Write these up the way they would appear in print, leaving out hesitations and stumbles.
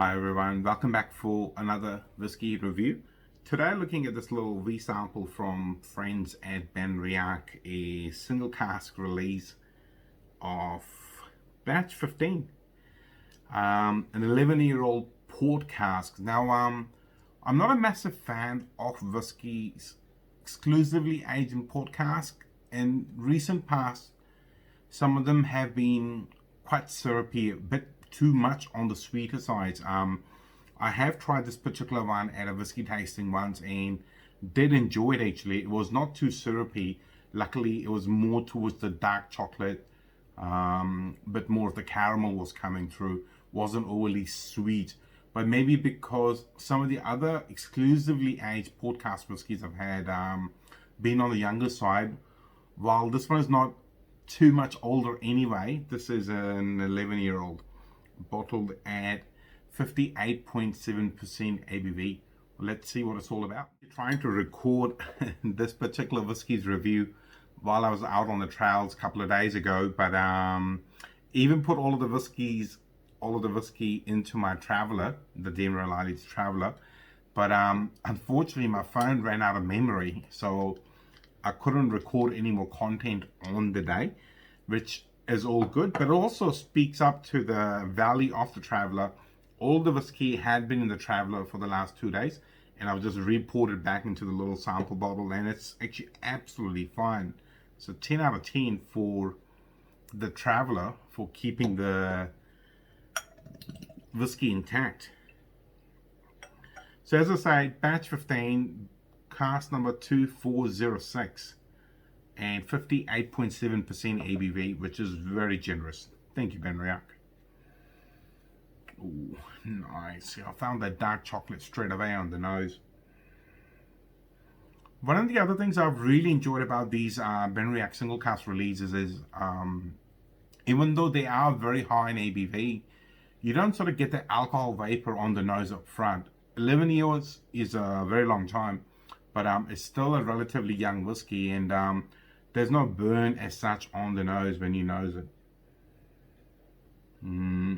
Hi everyone, welcome back for another whiskey review. Today looking at this little V-sample from friends at Benriach, a single cask release of batch 15. An 11-year-old Port Cask. Now I'm not a massive fan of whiskies exclusively aged in Port Cask. In recent past, some of them have been quite syrupy, a bit too much on the sweeter side. I have tried this particular one at a whiskey tasting once and did enjoy it actually. It was not too syrupy. Luckily, it was more towards the dark chocolate. But more of the caramel was coming through. Wasn't overly sweet. But maybe because some of the other exclusively aged Port Cask whiskies I've had been on the younger side, while this one is not too much older anyway. This is an 11-year-old bottled at 58.7% ABV. Let's see what it's all about. Trying to record this particular whiskey's review while I was out on the trails a couple of days ago, but even put all of the whiskey into my traveler, the Denver Lights Traveler, but unfortunately my phone ran out of memory, so I couldn't record any more content on the day, which is all good, but it also speaks up to the value of the Traveler. All the whiskey had been in the Traveler for the last 2 days, and I've just re-poured back into the little sample bottle, and it's actually absolutely fine. So 10 out of 10 for the Traveler for keeping the whiskey intact. So as I say, batch 15, cask number 2406, and 58.7% ABV, which is very generous. Thank you, Benriach. Ooh, nice. I found that dark chocolate straight away on the nose. One of the other things I've really enjoyed about these Benriach single cask releases is even though they are very high in ABV, you don't sort of get the alcohol vapor on the nose up front. 11 years is a very long time, but it's still a relatively young whiskey, and there's no burn as such on the nose when you nose it. Wow.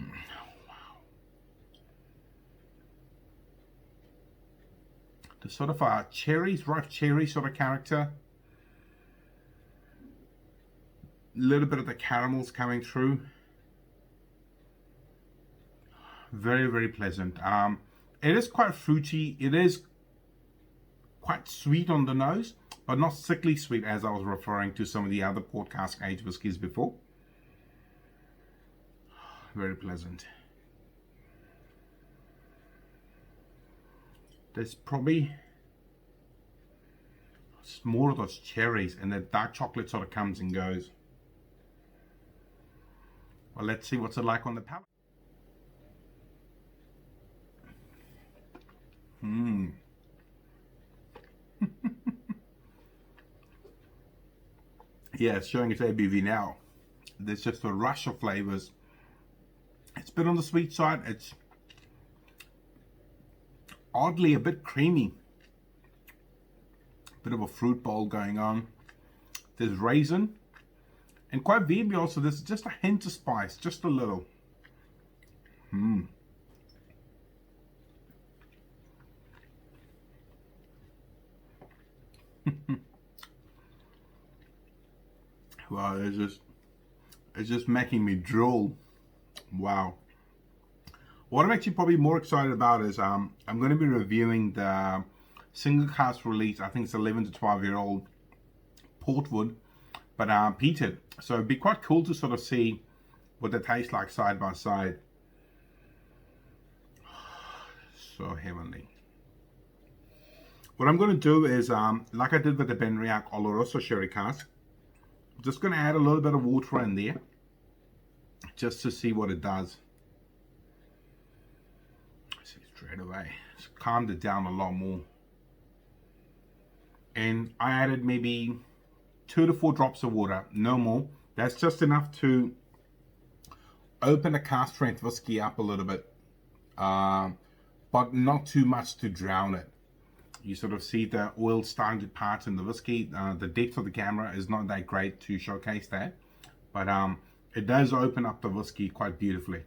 The sort of cherries, ripe cherry sort of character. A little bit of the caramels coming through. Very, very pleasant. It is quite fruity. It is quite sweet on the nose, but not sickly sweet as I was referring to some of the other Port Cask aged whiskies before. Very pleasant. There's probably more of those cherries, and the dark chocolate sort of comes and goes. Well, let's see what's it like on the palate. Yeah, it's showing its ABV now. There's just a rush of flavors. It's a bit on the sweet side. It's oddly a bit creamy. Bit of a fruit bowl going on. There's raisin. And quite weirdly also, there's just a hint of spice, just a little. Wow, it's just making me drool. Wow. What I'm actually probably more excited about is I'm going to be reviewing the single cask release. I think it's 11 to 12-year-old Portwood, but peated. So it'd be quite cool to sort of see what they taste like side by side. So heavenly. What I'm going to do is, like I did with the Benriach Oloroso sherry cask, just going to add a little bit of water in there just to see what it does. See straight away, it's calmed it down a lot more. And I added maybe 2 to 4 drops of water, no more. That's just enough to open a cask strength whiskey up a little bit, but not too much to drown it. You sort of see the oil starting to part in the whiskey. The depth of the camera is not that great to showcase that, but it does open up the whiskey quite beautifully.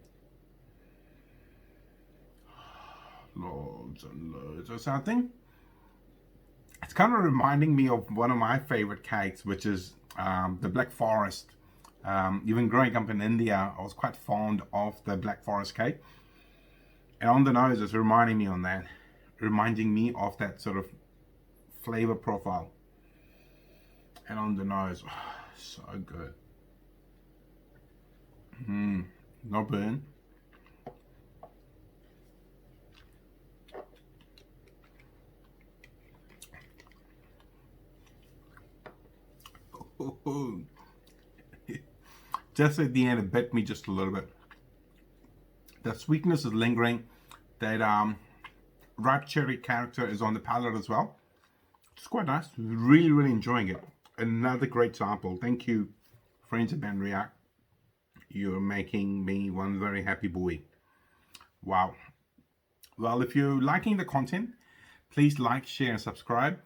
loads and loads of something. It's kind of reminding me of one of my favorite cakes, which is the Black Forest. Even growing up in India, I was quite fond of the Black Forest cake. And on the nose, it's reminding me of that sort of flavor profile. And on the nose, oh, so good. No burn. Just at the end, it bit me just a little bit. The sweetness is lingering. That ripe cherry character is on the palate as well. It's quite nice. Really, really enjoying it. Another great sample. Thank you, friends at Benriach. You're making me one very happy boy. Wow. Well, if you're liking the content, please like, share, and subscribe.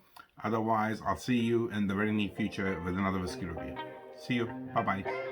Otherwise, I'll see you in the very near future with another whiskey review. See you. Bye-bye.